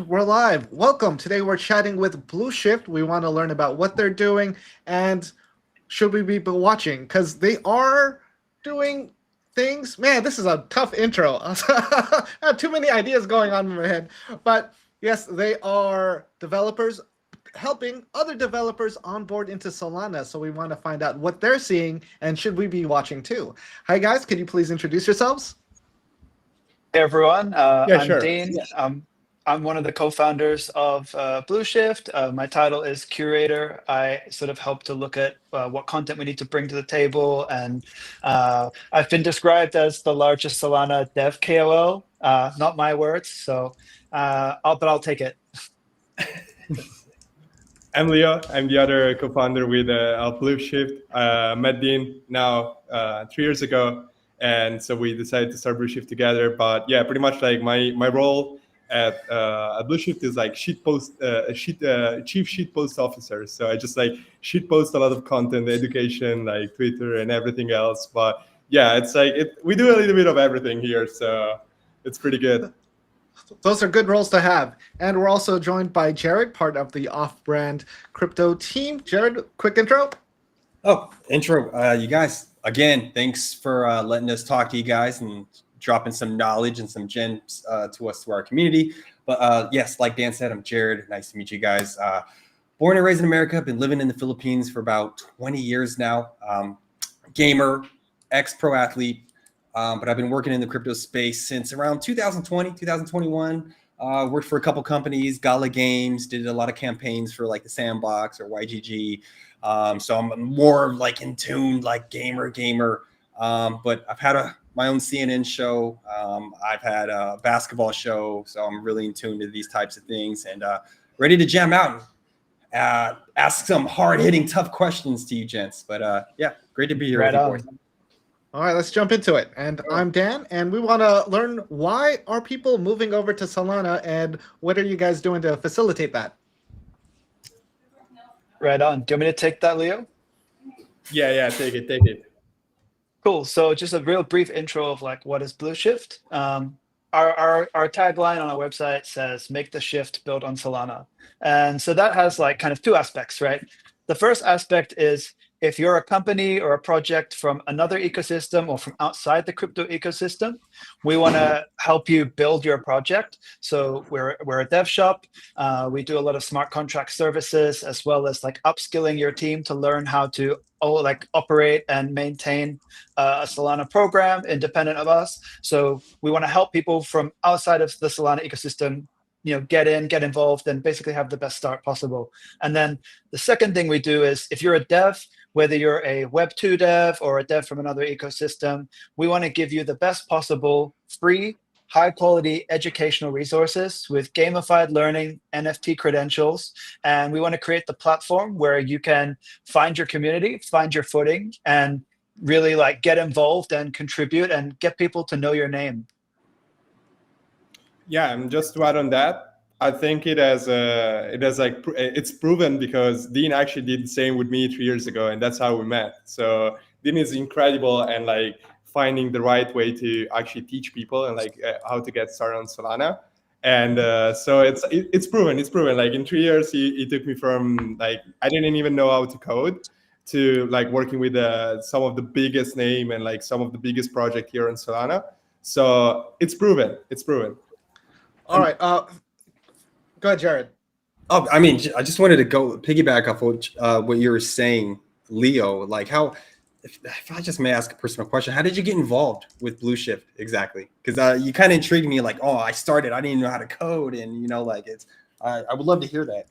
we're live. Welcome. Today we're chatting with Blueshift. We want to learn about what they're doing and should we be watching because they are doing things. Man, this is a tough intro. I have too many ideas going on in my head. But yes, they are developers helping other developers onboard into Solana. So we want to find out what they're seeing and should we be watching too. Hi guys, can you please introduce yourselves? Hey everyone, Yeah, I'm sure. Dean. I'm one of the co-founders of Blueshift. My title is curator. I sort of help to look at what content we need to bring to the table, and I've been described as the largest Solana dev KOL. Not my words, so I'll take it. I'm Leo. I'm the other co-founder with Blueshift. Met Dean now 3 years ago, and so we decided to start Blueshift together. But yeah, pretty much like my role at Blueshift is like chief sheet post officer. So I just like sheet post a lot of content, education, like Twitter and everything else. But yeah, it's like we do a little bit of everything here, so it's pretty good. Those are good roles to have. And we're also joined by Jared, part of the off-brand crypto team. Jared, quick intro. Oh, intro. You guys, again, thanks for letting us talk to you guys and dropping some knowledge and some gems to our community. But yes, like Dan said, I'm Jared. Nice to meet you guys. Born and raised in America. Been living in the Philippines for about 20 years now. Gamer, ex-pro athlete. But I've been working in the crypto space since around 2020, 2021. Worked for a couple companies, Gala Games, did a lot of campaigns for like the Sandbox or YGG. So I'm more like in tune, like gamer. But I've had my own CNN show. I've had a basketball show. So I'm really in tune to these types of things and ready to jam out and ask some hard-hitting, tough questions to you gents. But yeah, great to be here. Right with you on. boys. All right, let's jump into it. And I'm Dan, and we want to learn why are people moving over to Solana and what are you guys doing to facilitate that? Right on. Do you want me to take that, Leo? Yeah, take it. Cool. So just a real brief intro of like what is Blueshift. Our tagline on our website says "Make the shift, build on Solana," and so that has like kind of two aspects, right? The first aspect is if you're a company or a project from another ecosystem or from outside the crypto ecosystem, we want to help you build your project. So we're a dev shop. We do a lot of smart contract services as well as like upskilling your team to learn how to operate and maintain a Solana program independent of us. So we want to help people from outside of the Solana ecosystem get involved and basically have the best start possible. And then the second thing we do is if you're a dev, whether you're a Web 2 dev or a dev from another ecosystem, we want to give you the best possible free, high quality educational resources with gamified learning, NFT credentials. And we want to create the platform where you can find your community, find your footing, and really like get involved and contribute and get people to know your name. Yeah, and just to add on that, I think it's proven because Dean actually did the same with me 3 years ago, and that's how we met. So Dean is incredible and like finding the right way to actually teach people and like how to get started on Solana. And so it's proven. Like in 3 years, he took me from like I didn't even know how to code to like working with some of the biggest name and like some of the biggest project here on Solana. So it's proven. All right, go ahead, Jared. Oh, I mean, I just wanted to go piggyback off what you were saying, Leo. Like, if I just may ask a personal question, how did you get involved with Blueshift exactly? Because you kind of intrigued me. Like, I didn't even know how to code, and I would love to hear that.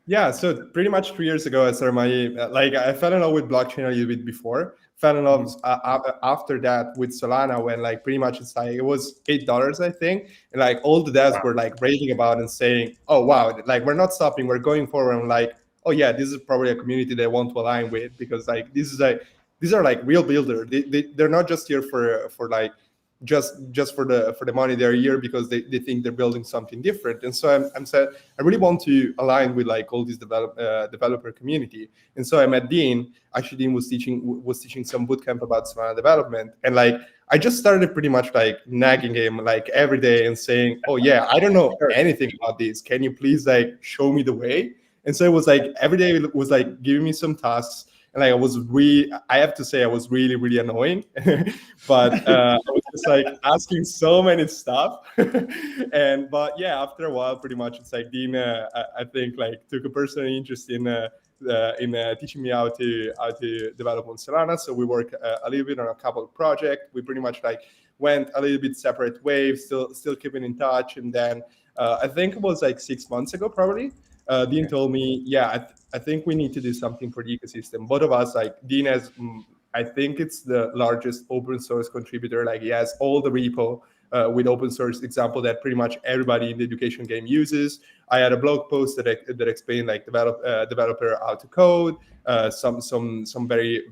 Yeah, so pretty much 3 years ago, I started I fell in love with blockchain a little bit before. Fell in love after that with Solana when like pretty much it's like it was $8, I think, and like all the devs were like raving about and saying, "Oh wow, like we're not stopping, we're going forward." I'm like, "Oh yeah, this is probably a community that I want to align with because like these are like real builders. They're not just here for like just for the money they're here because they think they're building something different. And so I'm said I really want to align with like all this developer community. And so I met Dean. Actually, Dean was teaching some bootcamp about Solana development, and like I just started pretty much like nagging him like every day and saying, oh yeah, I don't know anything about this, can you please like show me the way? And so it was like every day it was like giving me some tasks. And like I have to say I was really, really annoying, but I was just like asking so many stuff. But yeah, after a while, pretty much it's like Dean, I think like took a personal interest in teaching me how to develop on Solana. So we work a little bit on a couple of projects. We pretty much like went a little bit separate ways, still keeping in touch. And then I think it was like 6 months ago, probably. Dean told me, yeah, I think we need to do something for the ecosystem. Both of us, like Dean has, I think it's the largest open source contributor. Like he has all the repo with open source example that pretty much everybody in the education game uses. I had a blog post that explained like developer how to code, some very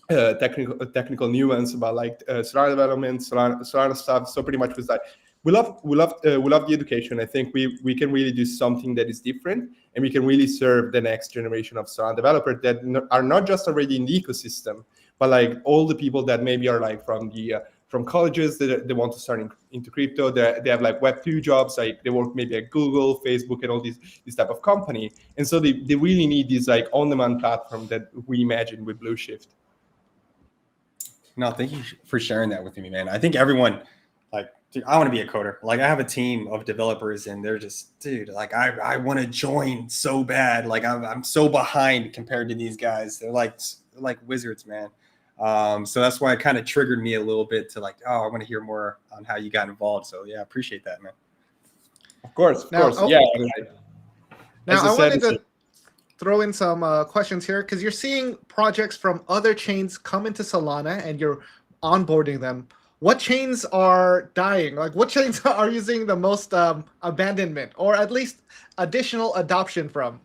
technical nuance about like Solana development, Solana stuff. So pretty much was like, we love the education. I think we can really do something that is different, and we can really serve the next generation of Solana developers that are not just already in the ecosystem, but like all the people that maybe are like from colleges that they want to start into crypto. They have like Web2 jobs, like they work maybe at Google, Facebook, and all this type of company, and so they really need this like on-demand platform that we imagine with Blueshift. No, thank you for sharing that with me, man. I think everyone, like, dude, I want to be a coder. Like, I have a team of developers, and they're just, dude, like, I want to join so bad. Like, I'm so behind compared to these guys. They're like wizards, man. So that's why it kind of triggered me a little bit to like, oh, I want to hear more on how you got involved. So yeah, I appreciate that, man. Of course. Yeah. Now I wanted to throw in some questions here because you're seeing projects from other chains come into Solana and you're onboarding them. What chains are dying? Like what chains are using the most abandonment or at least additional adoption from?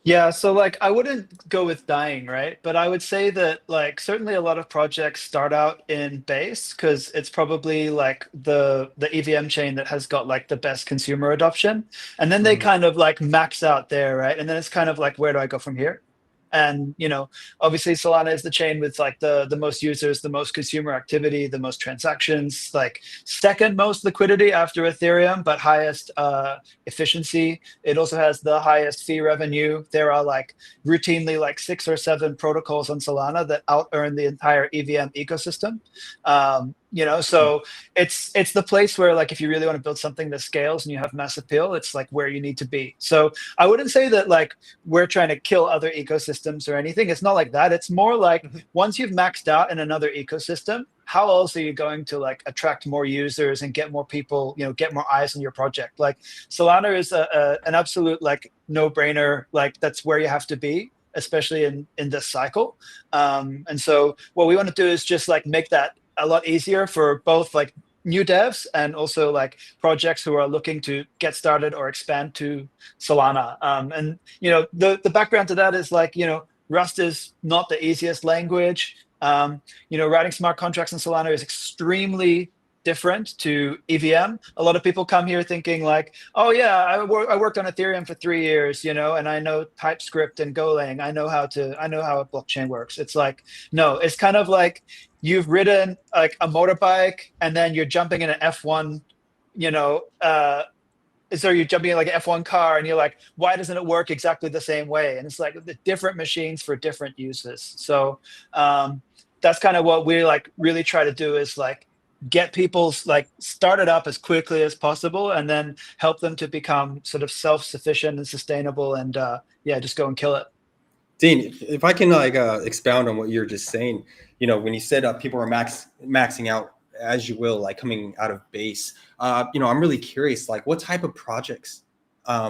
Yeah, so like I wouldn't go with dying, right? But I would say that like certainly a lot of projects start out in base because it's probably like the EVM chain that has got like the best consumer adoption. And then they kind of like max out there, right? And then it's kind of like, where do I go from here? And obviously Solana is the chain with like the most users, the most consumer activity, the most transactions, like second most liquidity after Ethereum, but highest efficiency. It also has the highest fee revenue. There are like routinely like 6 or 7 protocols on Solana that out earn the entire EVM ecosystem. So it's the place where like if you really want to build something that scales and you have mass appeal, it's like where you need to be. So I wouldn't say that like we're trying to kill other ecosystems or anything. It's not like that. It's more like once you've maxed out in another ecosystem, how else are you going to like attract more users and get more people, get more eyes on your project? Like Solana is an absolute like no-brainer. Like that's where you have to be, especially in this cycle. And so what we want to do is just like make that a lot easier for both like new devs and also like projects who are looking to get started or expand to Solana. And the background to that is like Rust is not the easiest language. Writing smart contracts in Solana is extremely different to EVM. A lot of people come here thinking like, oh yeah, I worked on Ethereum for 3 years, and I know TypeScript and Golang. I know how a blockchain works. It's like, no, it's kind of like you've ridden like a motorbike and then you're jumping in an F1, so you're jumping in like an F1 car and you're like, why doesn't it work exactly the same way? And it's like the different machines for different uses. So that's kind of what we like really try to do is like get people like started up as quickly as possible and then help them to become sort of self-sufficient and sustainable and just go and kill it. Dean, if I can like expound on what you're just saying, when you said people are maxing out as you will, like coming out of base, I'm really curious, like what type of projects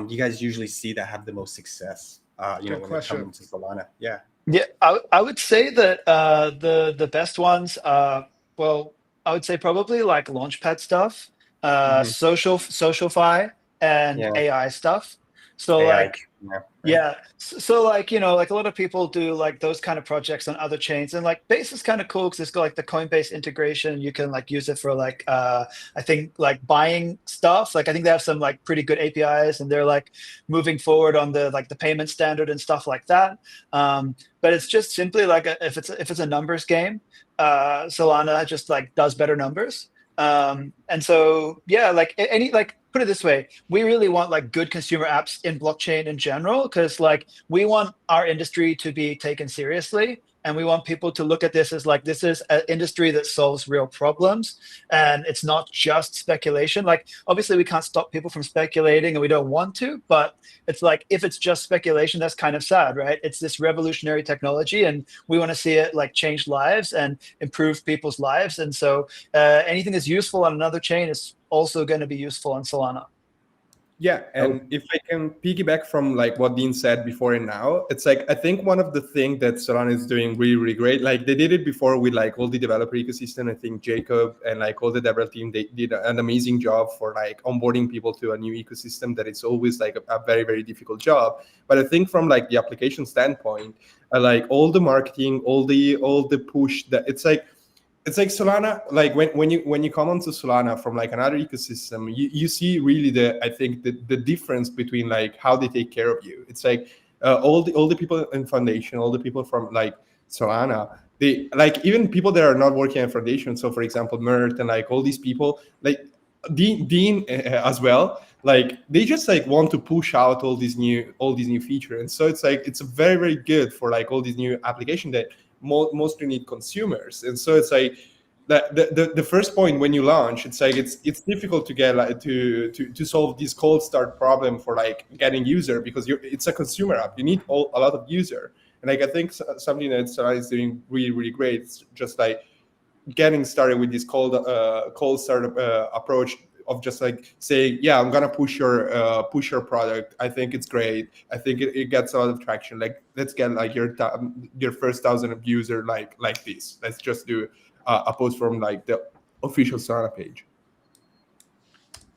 you guys usually see that have the most success, when it comes to Solana? Yeah, I would say that the best ones, I would say probably like Launchpad stuff, SocialFi, and AI stuff. So AI. like, yeah. So like, like a lot of people do like those kind of projects on other chains, and like Base is kind of cool because it's got like the Coinbase integration. You can like use it for like I think like buying stuff. Like I think they have some like pretty good APIs, and they're like moving forward on the like the payment standard and stuff like that. But it's just simply like if it's a numbers game, Solana just like does better numbers. And so yeah, like any like put it this way, we really want like good consumer apps in blockchain in general, because like we want our industry to be taken seriously, and we want people to look at this as like this is an industry that solves real problems, and it's not just speculation. Like obviously we can't stop people from speculating, and we don't want to, but it's like if it's just speculation, that's kind of sad, right? It's this revolutionary technology, and we want to see it like change lives and improve people's lives. And so anything that's useful on another chain is also going to be useful on Solana. Yeah, and if I can piggyback from like what Dean said before and now, it's like I think one of the things that Solana is doing really, really great. Like they did it before with like all the developer ecosystem. I think Jacob and like all the developer team, they did an amazing job for like onboarding people to a new ecosystem that it's always like a very, very difficult job. But I think from like the application standpoint, like all the marketing, all the push that it's like Solana, like when you come onto Solana from like another ecosystem, you see really the difference between like how they take care of you. It's like all the people in foundation, all the people from like Solana, they like even people that are not working at foundation. So for example, Mert and like all these people, like Dean as well, like they just like want to push out all these new features. And so it's like it's very, very good for like all these new applications that mostly need consumers. And so it's like the first point when you launch, it's like it's difficult to get like to solve this cold start problem for like getting user, because it's a consumer app. You need a lot of user. And like I think something that Solana is doing really, really great. It's just like getting started with this cold start approach of just like saying, yeah, I'm gonna push your product. I think it's great. I think it gets a lot of traction. Like let's get like your first 1,000 of user like this. Let's just do a post from like the official Solana page.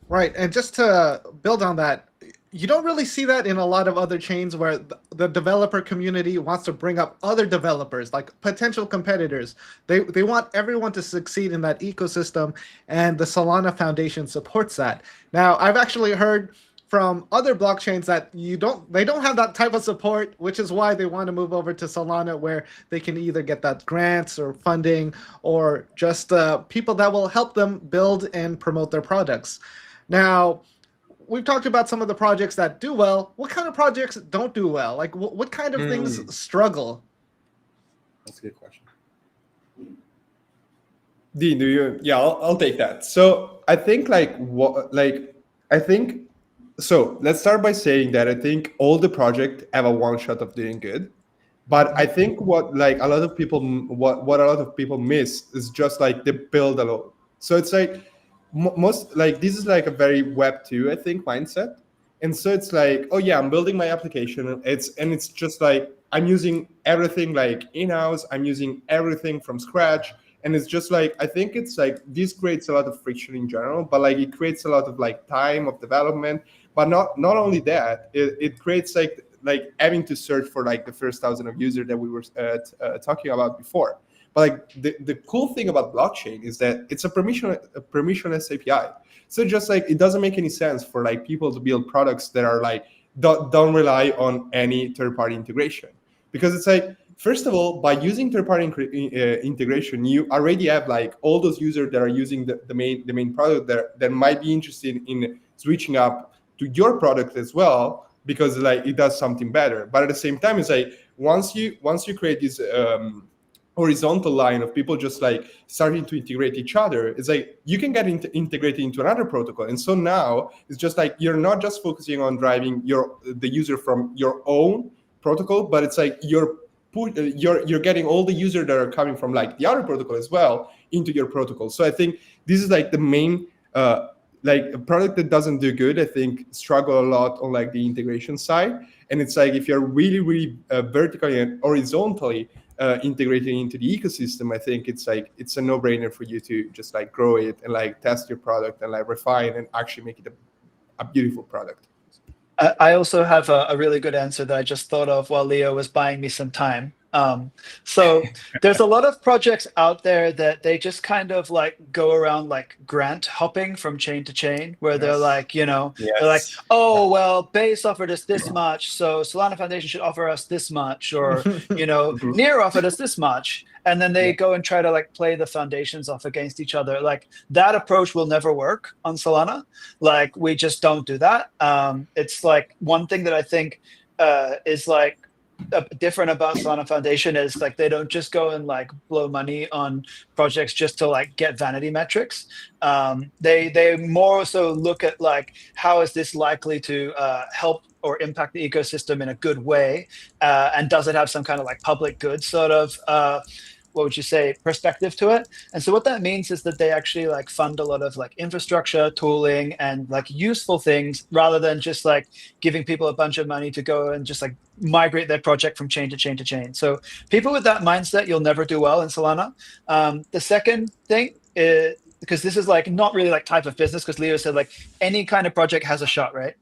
Right, and just to build on that, you don't really see that in a lot of other chains where the developer community wants to bring up other developers, like potential competitors. They want everyone to succeed in that ecosystem, and the Solana Foundation supports that. Now, I've actually heard from other blockchains that they don't have that type of support, which is why they want to move over to Solana, where they can either get that grants or funding or just people that will help them build and promote their products. Now, we've talked about some of the projects that do well. What kind of projects don't do well? Like, what kind of things struggle? That's a good question. Dean, do you? Yeah, I'll take that. So I think so let's start by saying that I think all the projects have a one shot of doing good. But I think what a lot of people miss is just like the build alone. So it's like most like this is like a very Web 2 I think mindset. And so it's like, oh yeah, I'm building my application. It's just like I'm using everything like in-house. I'm using everything from scratch. And it's just like I think it's like this creates a lot of friction in general, but like it creates a lot of like time of development. But not only that, it creates like having to search for like the first 1,000 of users that we were talking about before. But like the cool thing about blockchain is that it's a permissionless API. So just like it doesn't make any sense for like people to build products that are like don't rely on any third-party integration, because it's like first of all, by using third-party integration, you already have like all those users that are using the main product that might be interested in switching up to your product as well, because like it does something better. But at the same time, it's like once you create this horizontal line of people just like starting to integrate each other, it's like you can get integrated into another protocol. And so now it's just like you're not just focusing on driving the user from your own protocol, but it's like you're getting all the users that are coming from like the other protocol as well into your protocol. So I think this is like the main like a product that doesn't do good, I think struggle a lot on like the integration side. And it's like if you're really vertically and horizontally integrating into the ecosystem, I think it's like it's a no-brainer for you to just like grow it and like test your product and like refine and actually make it a beautiful product. I also have a really good answer that I just thought of while Leo was buying me some time. So there's a lot of projects out there that they just kind of like go around like grant hopping from chain to chain, where they're Yes. like, they're like, Yes. oh, well, Base offered us this much, so Solana Foundation should offer us this much, or, Mhm. Near offered us this much. And then they Yeah. go and try to like play the foundations off against each other. Like that approach will never work on Solana. Like we just don't do that. It's like one thing that I think is like different about Solana Foundation is like they don't just go and like blow money on projects just to like get vanity metrics. They more so look at like how is this likely to help or impact the ecosystem in a good way, and does it have some kind of like public good sort of what would you say, perspective to it. And so what that means is that they actually like fund a lot of like infrastructure, tooling, and like useful things, rather than just like giving people a bunch of money to go and just like migrate their project from chain to chain to chain. So people with that mindset, you'll never do well in Solana. The second thing is, because this is like not really like type of business, because Leo said like any kind of project has a shot, right?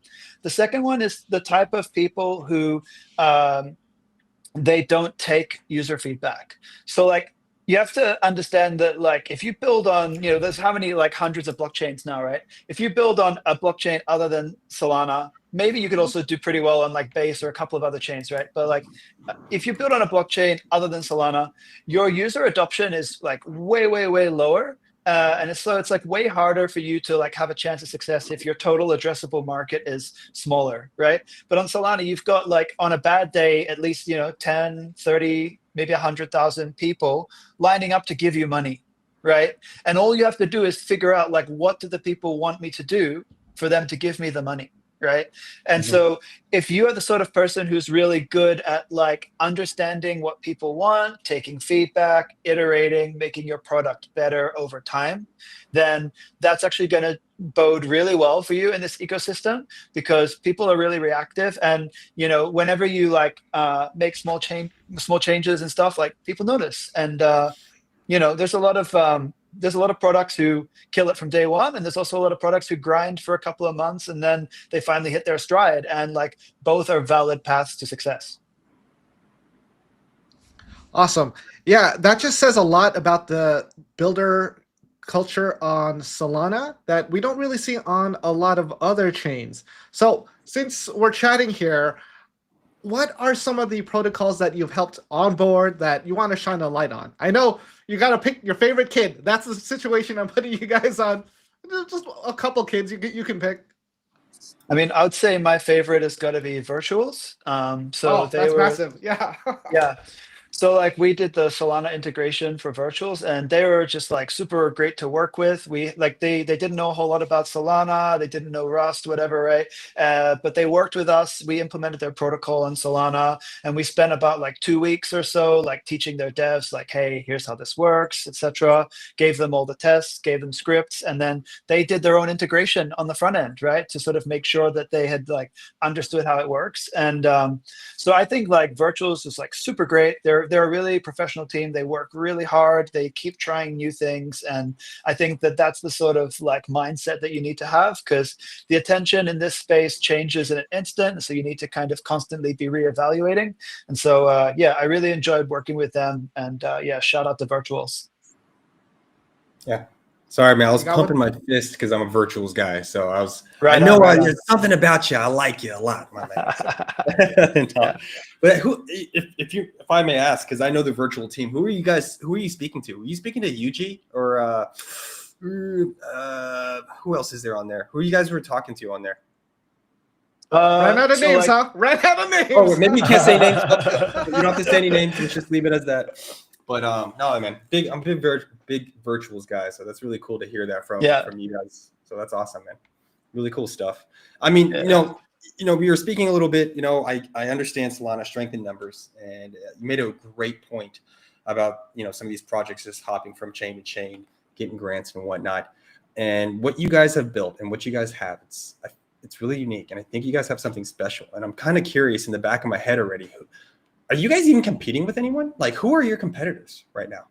The second one is the type of people who they don't take user feedback. So like you have to understand that like if you build on, there's how many like hundreds of blockchains now, right? If you build on a blockchain other than Solana, maybe you could also do pretty well on like Base or a couple of other chains, right? But like if you build on a blockchain other than Solana, your user adoption is like way, way, way lower. And it's like way harder for you to like have a chance of success if your total addressable market is smaller, right? But on Solana, you've got like on a bad day, at least, 10, 30, maybe 100,000 people lining up to give you money, right? And all you have to do is figure out like, what do the people want me to do for them to give me the money, right? And so if you are the sort of person who's really good at like understanding what people want, taking feedback, iterating, making your product better over time, then that's actually going to bode really well for you in this ecosystem, because people are really reactive. And whenever you like make small changes and stuff, like people notice. And there's a lot of products who kill it from day one, and there's also a lot of products who grind for a couple of months and then they finally hit their stride. And like both are valid paths to success. Awesome. Yeah, that just says a lot about the builder culture on Solana that we don't really see on a lot of other chains. So since we're chatting here, what are some of the protocols that you've helped onboard that you want to shine a light on? I know you got to pick your favorite kid. That's the situation I'm putting you guys on. Just a couple kids you can pick. I mean, I would say my favorite has got to be Virtuals. That's massive. Yeah. Yeah. So like we did the Solana integration for Virtuals, and they were just like super great to work with. We like they didn't know a whole lot about Solana, they didn't know Rust, whatever, right? But they worked with us. We implemented their protocol on Solana, and we spent about like 2 weeks or so like teaching their devs like, hey, here's how this works, etc. Gave them all the tests, gave them scripts, and then they did their own integration on the front end, right, to sort of make sure that they had like understood how it works. And so I think like Virtuals is like super great. They're a really professional team. They work really hard. They keep trying new things. And I think that that's the sort of like mindset that you need to have, because the attention in this space changes in an instant. So you need to kind of constantly be reevaluating. And so, I really enjoyed working with them. And shout out to Virtuals. Yeah. Sorry, man. I was You got pumping one? my fist because I'm a Virtuals guy. So I was. Right I know on. there's something about you. I like you a lot, my man. So, Yeah. But if I may ask, because I know the virtual team, who are you speaking to? Are you speaking to Yuji or who else is there on there? Who you guys were talking to on there? Ran out of names, huh? Ran out of names. Oh, maybe you can't say names. You don't have to say any names. Let's just leave it as that. But no, man, I'm a big Virtuals guy, so that's really cool to hear that from you guys. So that's awesome, man. Really cool stuff. I mean, we were speaking a little bit. I understand Solana strength in numbers, and you made a great point about some of these projects just hopping from chain to chain, getting grants and whatnot. And what you guys have built and what you guys have, it's really unique, and I think you guys have something special. And I'm kind of curious in the back of my head already. Are you guys even competing with anyone? Like, who are your competitors right now?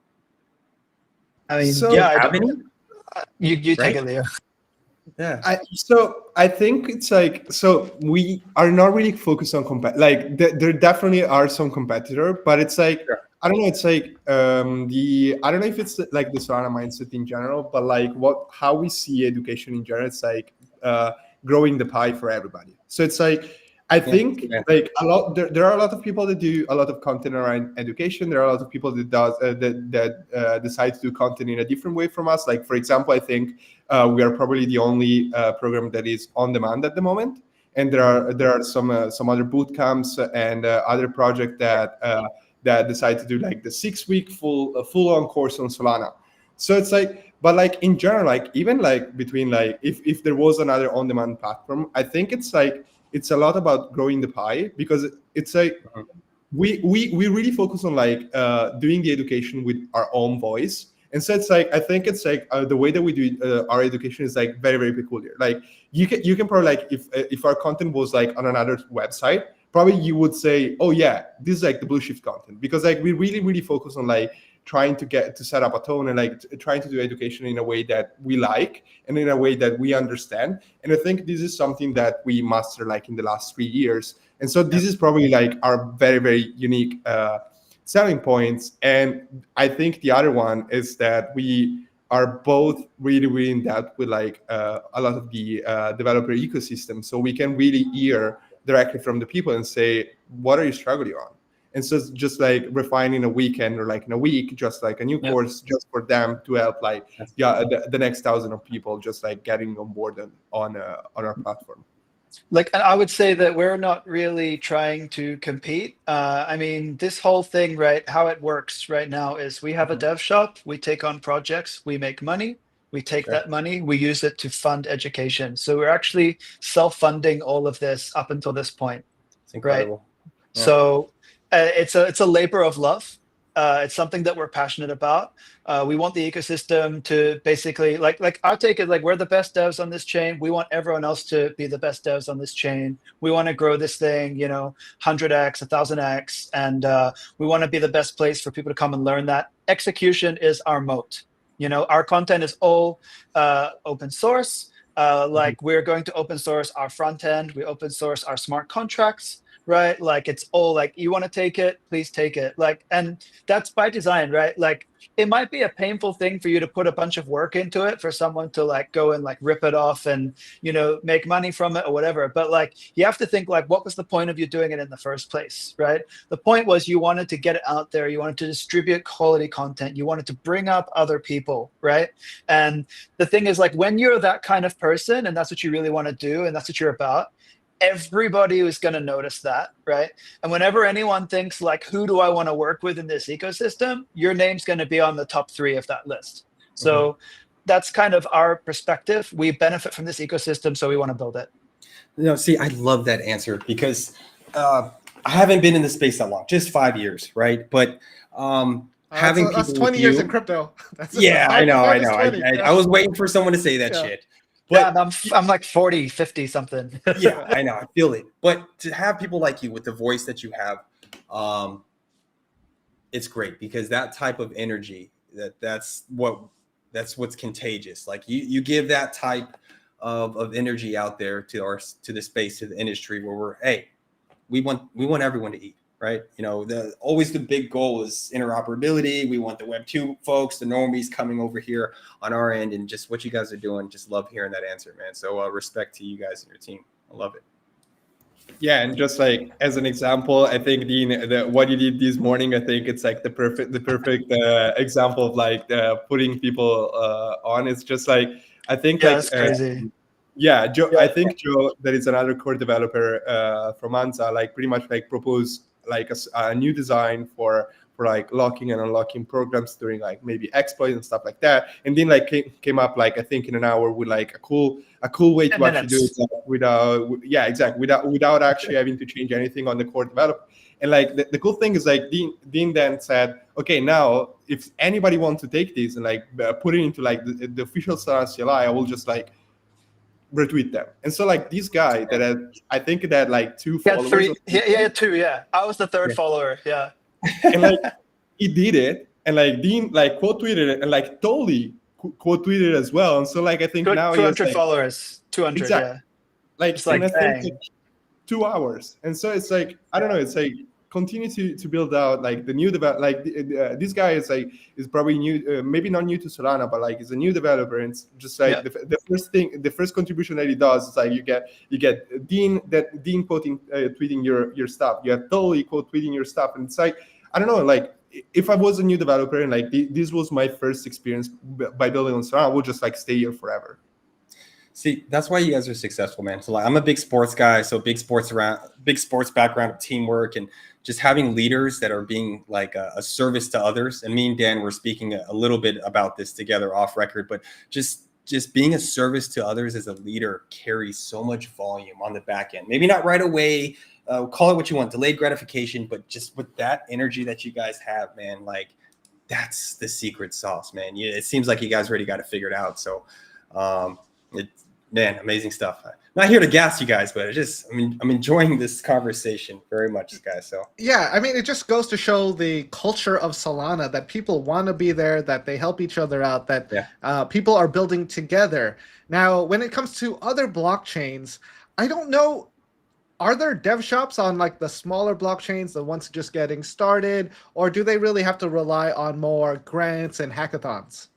I mean, So, yeah, have any? you take Right? it, Leo. Yeah. I think it's like, so we are not really focused on like there definitely are some competitor, but it's like, Sure. I don't know, it's like I don't know if it's like the Solana mindset in general, but like how we see education in general, it's like growing the pie for everybody. So it's like, I think Yeah. like there are a lot of people that do a lot of content around education. There are a lot of people that decide to do content in a different way from us. Like, for example, I think we are probably the only program that is on demand at the moment, and there are some other boot camps and other projects that decide to do like the 6-week full on course on Solana. So it's like, but like in general, like even like between like if there was another on demand platform, I think it's like it's a lot about growing the pie, because it's like we really focus on like doing the education with our own voice. And so it's like, I think it's like the way that we do our education is like very, very peculiar. Like you can probably like if our content was like on another website, probably you would say, oh yeah, this is like the Blueshift content, because like we really, really focus on like trying to set up a tone and like trying to do education in a way that we like and in a way that we understand. And I think this is something that we mastered like in the last 3 years. And so this is probably like our very, very unique selling points. And I think the other one is that we are both really, really in depth with like a lot of the developer ecosystem. So we can really hear directly from the people and say, what are you struggling on? And so it's just like refining a weekend or like in a week, just like a new course just for them to help like the next 1,000 of people just like getting on board on our platform. Like, and I would say that we're not really trying to compete. I mean, this whole thing, right? How it works right now is we have a dev shop, we take on projects, we make money, we take that money, we use it to fund education. So we're actually self-funding all of this up until this point. It's incredible. Right? Yeah. So it's a labor of love. It's something that we're passionate about. We want the ecosystem to basically like our take is like, we're the best devs on this chain. We want everyone else to be the best devs on this chain. We want to grow this thing, 100x, 1000x, and we want to be the best place for people to come and learn that. Execution is our moat. Our content is all open source. Like we're going to open source our front end. We open source our smart contracts. Right? Like it's all like, you want to take it, please take it. Like, and that's by design, right? Like it might be a painful thing for you to put a bunch of work into it for someone to like go and like rip it off and, make money from it or whatever. But like, you have to think like, what was the point of you doing it in the first place, right? The point was you wanted to get it out there. You wanted to distribute quality content. You wanted to bring up other people, right? And the thing is like, when you're that kind of person and that's what you really want to do and that's what you're about, everybody is going to notice that, right? And whenever anyone thinks like, who do I want to work with in this ecosystem, your name's going to be on the top 3 of that list. So that's kind of our perspective. We benefit from this ecosystem, so we want to build it. See, I love that answer because I haven't been in the space that long, just 5 years, right? But having people that's 20 years in crypto. I know. I was waiting for someone to say that shit. But I'm like 40, 50 something. Yeah, I know. I feel it. But to have people like you with the voice that you have, it's great because that type of energy, that's what's contagious. Like you give that type of energy out there to the space, to the industry where we want everyone to eat. Right. Always the big goal is interoperability. We want the Web2 folks, the normies coming over here on our end, and just what you guys are doing. Just love hearing that answer, man. So respect to you guys and your team. I love it. Yeah, and just like as an example, I think what you did this morning, I think it's like the perfect example of like putting people on. It's just like I think that's crazy. Yeah, Joe. I think Joe, that is another core developer from Ansa, like pretty much like proposed like a new design for like locking and unlocking programs during like maybe exploits and stuff like that, and then like came up like I think in an hour with like a cool way to actually do it without actually having to change anything on the core development. And like the cool thing is like Dean then said, okay, now if anybody wants to take this and like put it into like the official Solana CLI, I will just like retweet them. And so like this guy that I think that like 2 followers. 3. Yeah, 2. Yeah, I was the 3rd follower. Yeah, and like he did it, and like Dean like quote tweeted it and like totally quote tweeted as well. And so like I think now he has 200 like, followers, 200, exactly. yeah. Like, It's like, and I think dang. like 2 hours. And so it's like, I don't know, it's like continue to build out like the new like this guy is like is probably new, maybe not new to Solana, but like is a new developer, and it's just like the first contribution that he does is like you get Dean quoting tweeting your stuff, you have Totally quote tweeting your stuff, and it's like, I don't know, like if I was a new developer and like this was my first experience by building on Solana, I would just like stay here forever. See, that's why you guys are successful, man. So like, I'm a big sports guy, so big sports background of teamwork and just having leaders that are being like a service to others. And me and Dan were speaking a little bit about this together off record, but just being a service to others as a leader carries so much volume on the back end. Maybe not right away, call it what you want, delayed gratification, but just with that energy that you guys have, man, like that's the secret sauce, man. It seems like you guys already got it figured out. So, man, amazing stuff. Not here to gas you guys, but I'm enjoying this conversation very much, guys. So yeah, I mean, it just goes to show the culture of Solana, that people want to be there, that they help each other out, that people are building together. Now, when it comes to other blockchains, I don't know. Are there dev shops on like the smaller blockchains, the ones just getting started, or do they really have to rely on more grants and hackathons?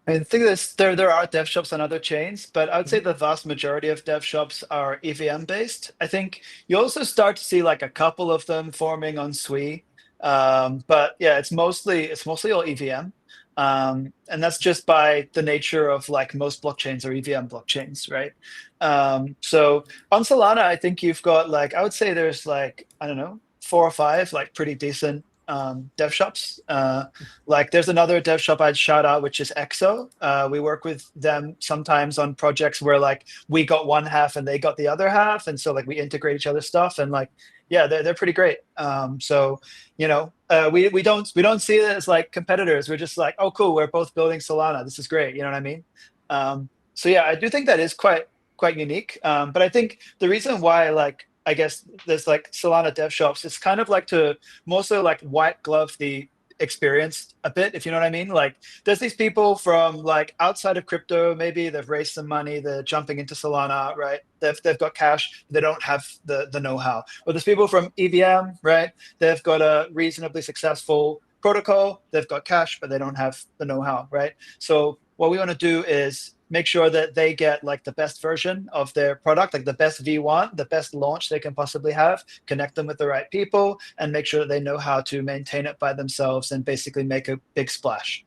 I think there are dev shops on other chains, but I would say the vast majority of dev shops are EVM based. I think you also start to see like a couple of them forming on Sui, but yeah, it's mostly all EVM, and that's just by the nature of like most blockchains are EVM blockchains, right? So on Solana, I think you've got like, I would say there's like, I don't know, 4 or 5 like pretty decent dev shops. Like there's another dev shop I'd shout out, which is EXO. We work with them sometimes on projects where like we got one half and they got the other half, and so like we integrate each other's stuff, and like yeah, they're pretty great. So you know, we don't see it as like competitors. We're just like, oh cool, we're both building Solana. This is great. You know what I mean? So yeah, I do think that is quite unique. But I think the reason why like I guess there's like Solana dev shops, it's kind of like to more so like white glove the experience a bit, if you know what I mean. Like there's these people from like outside of crypto, maybe they've raised some money, they're jumping into Solana, right? They've got cash, they don't have the know-how. Or there's people from EVM, right? They've got a reasonably successful protocol, they've got cash, but they don't have the know-how, right? So what we want to do is make sure that they get like the best version of their product, like the best V1, the best launch they can possibly have, connect them with the right people, and make sure that they know how to maintain it by themselves and basically make a big splash.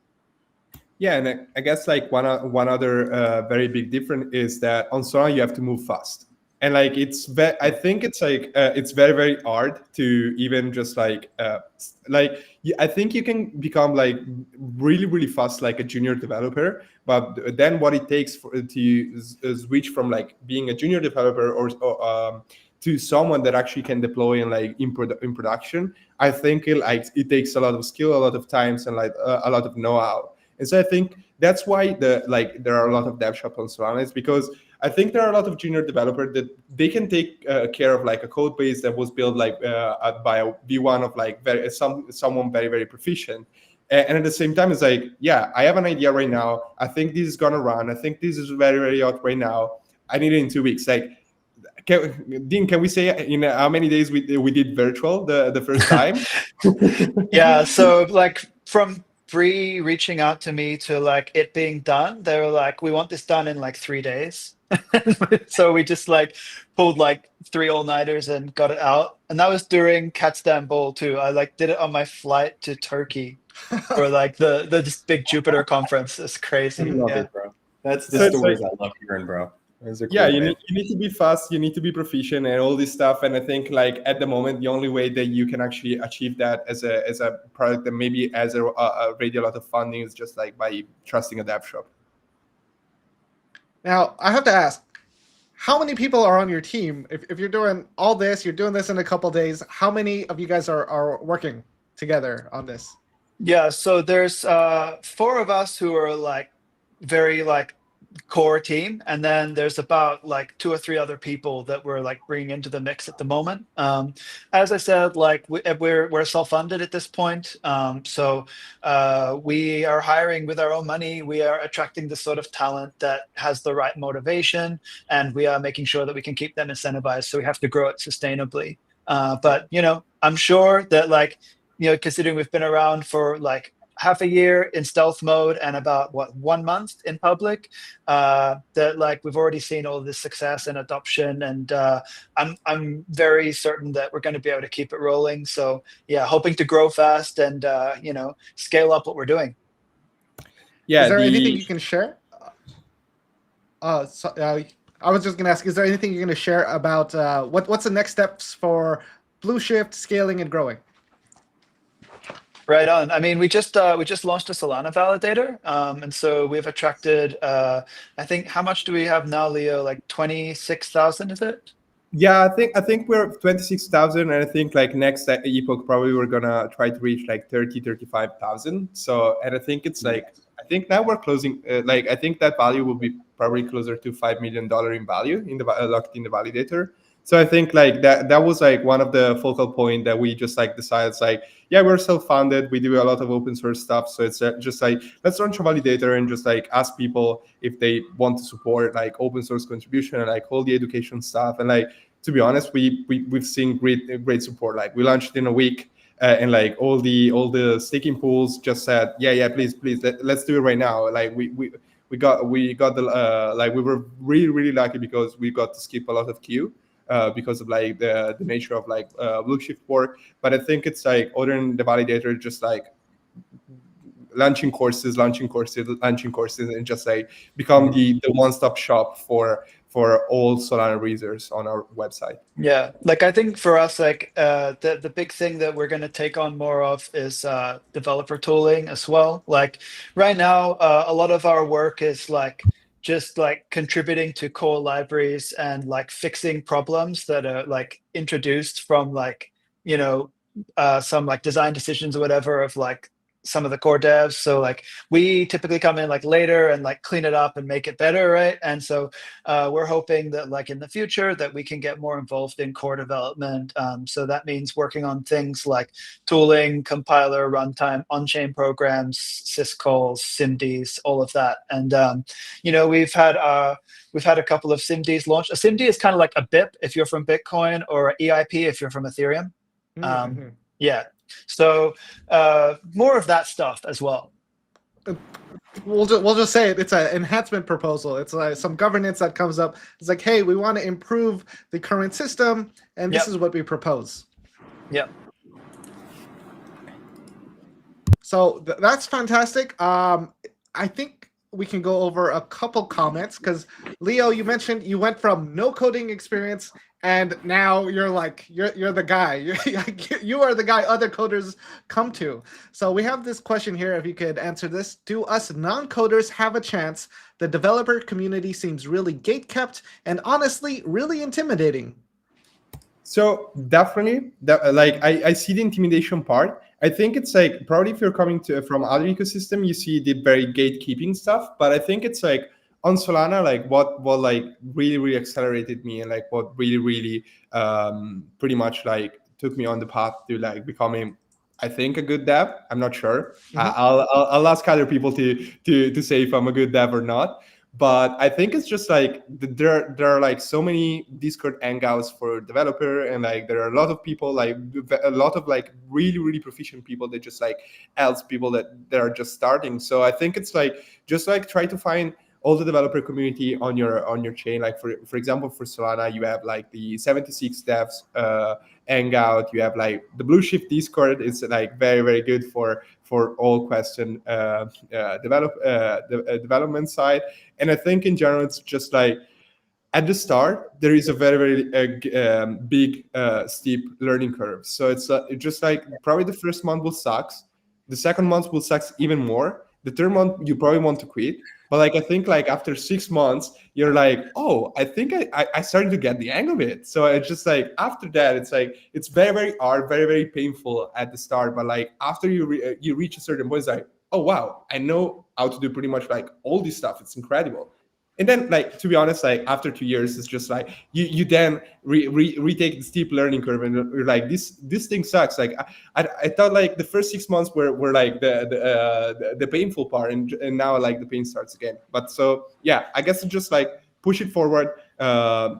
Yeah, and I guess like one other very big difference is that on Solana you have to move fast, and like I think it's like it's very very hard to even just like I think you can become like really really fast like a junior developer, but then what it takes to switch from like being a junior developer or to someone that actually can deploy and like in production, I think it takes a lot of skill, a lot of times, and like a lot of know-how. And so I think that's why there are a lot of dev shops on Solana. It's because I think there are a lot of junior developers that they can take care of like a code base that was built like by a V1 of like someone very very proficient. And at the same time, it's like, yeah, I have an idea right now. I think this is gonna run. I think this is very very hot right now. I need it in 2 weeks. Like, Dean, can we say in how many days we did virtual the first time? Yeah, so like from Bree reaching out to me to like it being done, they were like, we want this done in like 3 days. So we just like pulled like 3 all-nighters and got it out. And that was during Katstamboul too. I like did it on my flight to Turkey for like the this big Jupiter conference. It's crazy. I love Yeah. it, bro. That's the stories I love hearing, bro. Cool, yeah, you need to be fast, you need to be proficient and all this stuff. And I think like at the moment, the only way that you can actually achieve that as a product that maybe as a already a lot of funding is just like by trusting a dev shop. Now, I have to ask, how many people are on your team? If you're doing all this, you're doing this in a couple of days, how many of you guys are working together on this? Yeah, so there's 4 of us who are like very like core team, and then there's about like 2 or 3 other people that we're like bringing into the mix at the moment. As I said, like we're self-funded at this point, so we are hiring with our own money. We are attracting the sort of talent that has the right motivation, and we are making sure that we can keep them incentivized. So we have to grow it sustainably. But I'm sure that like considering we've been around for like half a year in stealth mode and about 1 month in public, that like we've already seen all this success and adoption, and I'm very certain that we're going to be able to keep it rolling. So yeah, hoping to grow fast and scale up what we're doing. Yeah. Is there anything you can share? I was just going to ask, is there anything you're going to share about what's the next steps for Blueshift scaling and growing? Right on. I mean, we just launched a Solana validator, and so we've attracted. I think how much do we have now, Leo? Like 26,000, is it? Yeah, I think we're 26,000, and I think like next epoch probably we're gonna try to reach like 35,000. So, and I think it's like I think now we're closing. Like I think that value will be probably closer to $5 million in value in the locked in the validator. So I think like that was like one of the focal point that we just like decided. It's like, yeah, we're self-funded. We do a lot of open source stuff. So it's just like, let's launch a validator and just like ask people if they want to support like open source contribution and like all the education stuff. And like, to be honest, we've seen great support. Like we launched in a week, and like all the staking pools just said, yeah, please, let's do it right now. Like we got the like we were really lucky because we got to skip a lot of queue. Because of like the nature of like Blueshift work, but I think it's like other than the validator, just like launching courses, and just like become the one-stop shop for all Solana users on our website. Yeah, like I think for us, like the big thing that we're going to take on more of is developer tooling as well. Like right now, a lot of our work is like just like contributing to core libraries and like fixing problems that are like introduced from like some like design decisions or whatever of like some of the core devs. So like we typically come in like later and like clean it up and make it better, right? And so we're hoping that like in the future that we can get more involved in core development. So that means working on things like tooling, compiler, runtime, on-chain programs, syscalls, SIMDs, all of that. And we've had a couple of SIMDs launched. A SIMD is kind of like a BIP if you're from Bitcoin, or an EIP if you're from Ethereum. Yeah. So more of that stuff as well. We'll just say it. It's an enhancement proposal. It's like some governance that comes up. It's like, hey, we want to improve the current system, and this is what we propose. Yeah. So that's fantastic. I think we can go over a couple comments because Leo, you mentioned you went from no coding experience and now you're like you're the guy. You are the guy other coders come to. So we have this question here. If you could answer this: do us non-coders have a chance? The developer community seems really gate-kept and honestly really intimidating. So definitely, like I see the intimidation part. I think it's like probably if you're coming from other ecosystem, you see the very gatekeeping stuff. But I think it's like on Solana, like what like really accelerated me and like what really pretty much like took me on the path to like becoming, I think, a good dev. I'm not sure. I'll ask other people to say if I'm a good dev or not. But I think it's just like there are like so many Discord hangouts for developer, and like there are a lot of people, like a lot of like really proficient people that just like helps people that are just starting. So I think it's like just like try to find all the developer community on your chain. Like for example, for Solana, you have like the 76 devs hangout. You have like the Blueshift Discord. It's like very good for all question development side. And I think in general, it's just like at the start there is a very big steep learning curve. So it's just like probably the first month will suck, the second month will suck even more, the third month you probably want to quit. But like I think like after 6 months you're like, oh, I think I started to get the hang of it. So it's just like after that it's like it's very hard, very painful at the start, but like after you reach a certain point, it's like, oh wow, I know how to do pretty much like all this stuff. It's incredible. And then, like, to be honest, like after 2 years, it's just like you then retake the steep learning curve, and you're like, this thing sucks. Like I thought like the first 6 months were like the painful part, and now like the pain starts again. But so yeah, I guess it's just like push it forward,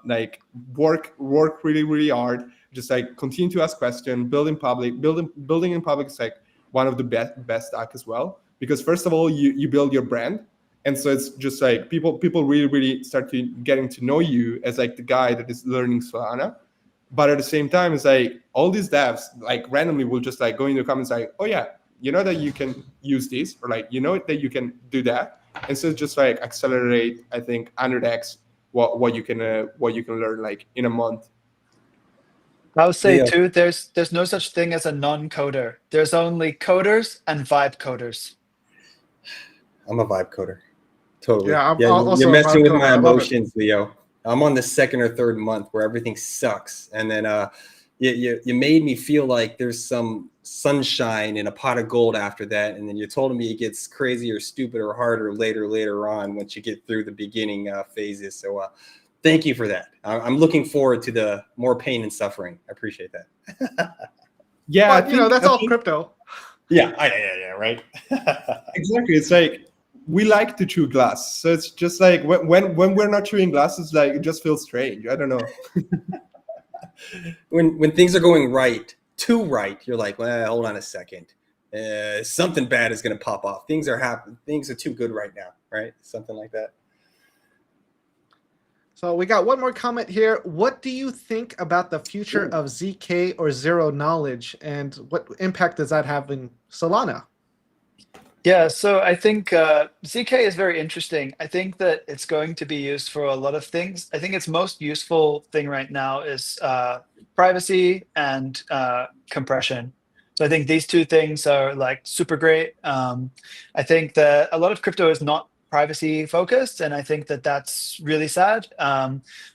like work really hard, just like continue to ask questions, building in public is like one of the best stack as well, because first of all you build your brand. And so it's just like people really start to getting to know you as like the guy that is learning Solana. But at the same time, it's like all these devs like randomly will just like go in the comments like, oh yeah, you know that you can use this, or like, you know that you can do that. And so it's just like accelerate, I think, 100x what you can learn like in a month. I would say Yeah. too, there's no such thing as a non-coder. There's only coders and vibe coders. I'm a vibe coder. Totally. Yeah, I'm you're also a messing vibe with coder. my I love it. emotions, Leo. I'm on the second or third month where everything sucks, and then you made me feel like there's some sunshine in a pot of gold after that, and then you told me it gets crazier, stupider, harder later on once you get through the beginning phases. So thank you for that. I'm looking forward to the more pain and suffering. I appreciate that. Yeah, But, you know, that's all crypto. Yeah, right. Exactly. It's like we like to chew glass, so it's just like when we're not chewing glass, it's like it just feels strange. I don't know. When things are going too right, you're like, well, hold on a second. Something bad is going to pop off. Things are happening. Things are too good right now, right? Something like that. So we got one more comment here. What do you think about the future of ZK or zero knowledge, and what impact does that have in Solana? Yeah, so I think ZK is very interesting. I think that it's going to be used for a lot of things. I think its most useful thing right now is privacy and compression. So I think these two things are like super great. I think that a lot of crypto is not privacy focused, and I think that that's really sad.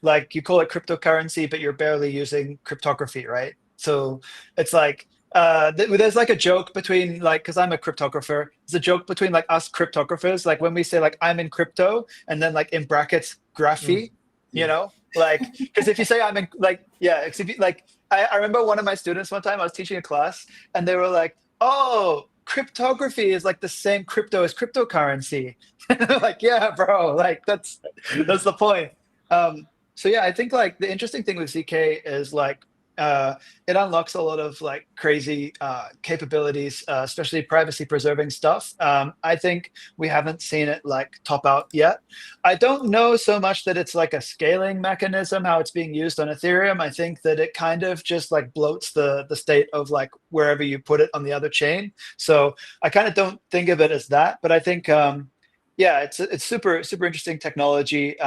Like you call it cryptocurrency, but you're barely using cryptography, right? So it's like there's like a joke between, like, because I'm a cryptographer, there's a joke between like us cryptographers, like when we say like I'm in crypto and then like in brackets graphy, you know, like, because if you say I'm in, like, yeah, if you, like I remember one of my students one time I was teaching a class and they were like, oh, cryptography is like the same crypto as cryptocurrency. Like, yeah, bro, like that's the point. So yeah, I think like the interesting thing with ZK is like it unlocks a lot of like crazy capabilities, especially privacy preserving stuff. I think we haven't seen it like top out yet. I don't know so much that it's like a scaling mechanism, how it's being used on Ethereum. I think that it kind of just like bloats the state of like wherever you put it on the other chain. So I kind of don't think of it as that, but I think yeah, it's super interesting technology.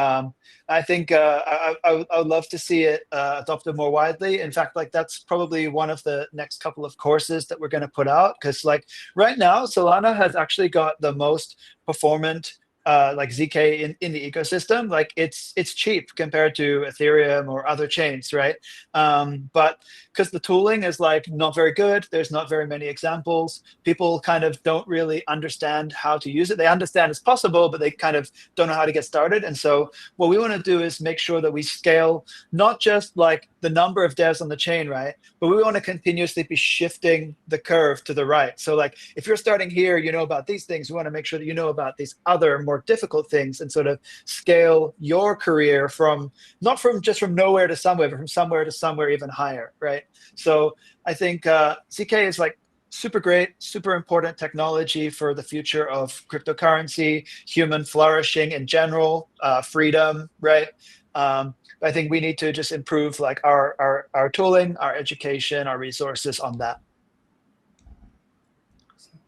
I think I would love to see it adopted more widely. In fact, like that's probably one of the next couple of courses that we're going to put out, because like right now Solana has actually got the most performant like ZK in the ecosystem. Like it's cheap compared to Ethereum or other chains, right? But because the tooling is like not very good, there's not very many examples. People kind of don't really understand how to use it. They understand it's possible, but they kind of don't know how to get started. And so what we want to do is make sure that we scale not just like the number of devs on the chain, right? But we want to continuously be shifting the curve to the right. So like if you're starting here, you know about these things, we want to make sure that you know about these other more difficult things, and sort of scale your career from not from just from nowhere to somewhere, but from somewhere to somewhere even higher, right? So I think ZK is like super great, super important technology for the future of cryptocurrency, human flourishing in general, freedom, right? I think we need to just improve like our tooling, our education, our resources on that.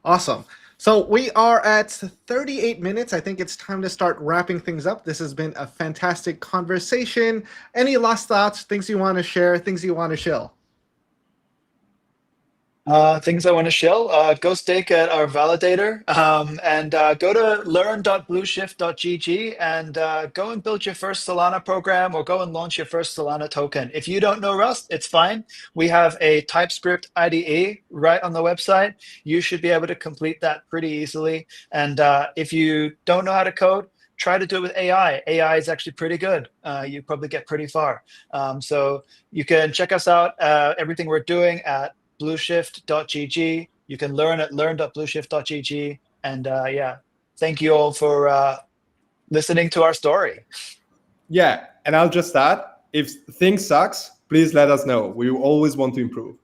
Awesome. So we are at 38 minutes. I think it's time to start wrapping things up. This has been a fantastic conversation. Any last thoughts, things you want to share, things you want to shill? Things I want to shill, go stake at our validator, and go to learn.blueshift.gg and go and build your first Solana program, or go and launch your first Solana token. If you don't know Rust, it's fine. We have a TypeScript IDE right on the website. You should be able to complete that pretty easily. And if you don't know how to code, try to do it with AI. AI is actually pretty good. You probably get pretty far. So you can check us out, everything we're doing at blueshift.gg. You can learn at learn.blueshift.gg. And yeah, thank you all for listening to our story. Yeah, and I'll just add, if things sucks, please let us know. We always want to improve.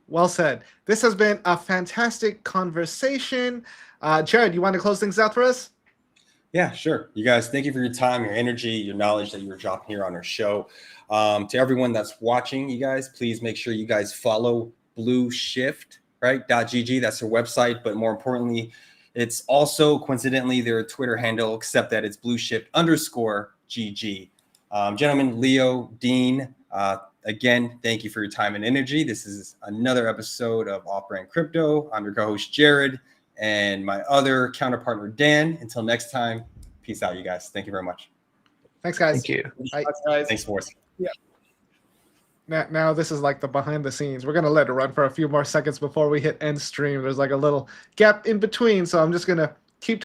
Well said. This has been a fantastic conversation. Jared, you want to close things out for us? Yeah, sure. You guys, thank you for your time, your energy, your knowledge that you were dropping here on our show. To everyone that's watching, you guys, please make sure you guys follow Blueshift, right? .gg. That's their website. But more importantly, it's also coincidentally their Twitter handle, except that it's Blueshift_GG. Gentlemen, Leo, Dean, again, thank you for your time and energy. This is another episode of Off Brand Crypto. I'm your co-host, Jared, and my other counterpartner, Dan. Until next time, peace out, you guys. Thank you very much. Thanks, guys. Thank you. Bye. Guys. Thanks for watching. Now this is like the behind the scenes. We're gonna let it run for a few more seconds before we hit end stream. There's like a little gap in between, so I'm just gonna